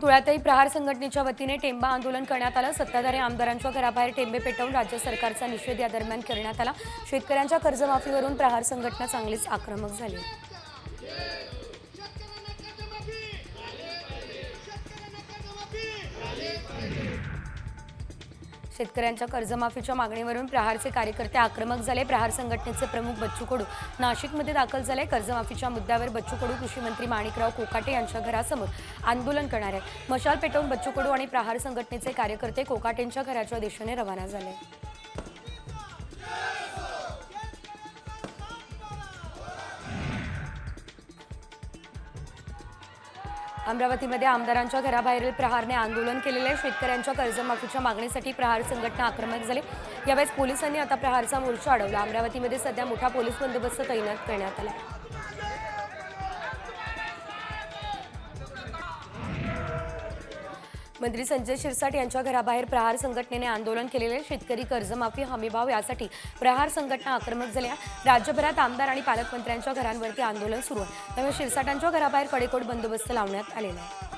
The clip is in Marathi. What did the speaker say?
धुळ्यातही प्रहार संघटनेच्या वतीने टेंबा आंदोलन करण्यात आलं। सत्ताधारी आमदारांच्या घराबाहेर टेंबे पेटवून राज्य सरकारचा निषेध या दरम्यान करण्यात आला। शेतकऱ्यांच्या कर्जमाफीवरून प्रहार संघटना चांगलीच आक्रमक झाली। शेतकऱ्यांच्या कर्जमाफीच्या मागणीवरून प्रहारचे कार्यकर्ते आक्रमक झाले। प्रहार संघटनेचे प्रमुख बच्चू कडू नाशिकमध्ये दाखल झाले। कर्जमाफीच्या मुद्द्यावर बच्चू कडू कृषी मंत्री माणिकराव कोकाटे यांच्या घरासमोर आंदोलन करणार आहे। मशाल पेटवून बच्चू कडू आणि प्रहार संघटनेचे कार्यकर्ते कोकाटेंच्या घराच्या दिशेने रवाना झाले। अमरावतीमध्ये आमदारांच्या घराबाहेरील प्रहारने आंदोलन केलेले। शेतकऱ्यांच्या कर्जमाफीच्या मागणीसाठी प्रहार संघटना आक्रमक झाली। यावेळेस पोलिसांनी आता प्रहारचा मोर्चा अडवला। अमरावतीमध्ये सध्या मोठा पोलीस बंदोबस्त तैनात करण्यात आला आहे। मंत्री संजय शिरसाट यांच्या घराबाहेर प्रहार संघटनेने आंदोलन केलेले। शेतकरी कर्जमाफी हमीभाव यासाठी प्रहार संघटना आक्रमक झाल्या। राज्यभरात आमदार आणि पालकमंत्र्यांच्या घरांवरती आंदोलन सुरू आहे। त्यामुळे शिरसाटांच्या घराबाहेर कडेकोट बंदोबस्त लावण्यात आलेला आहे।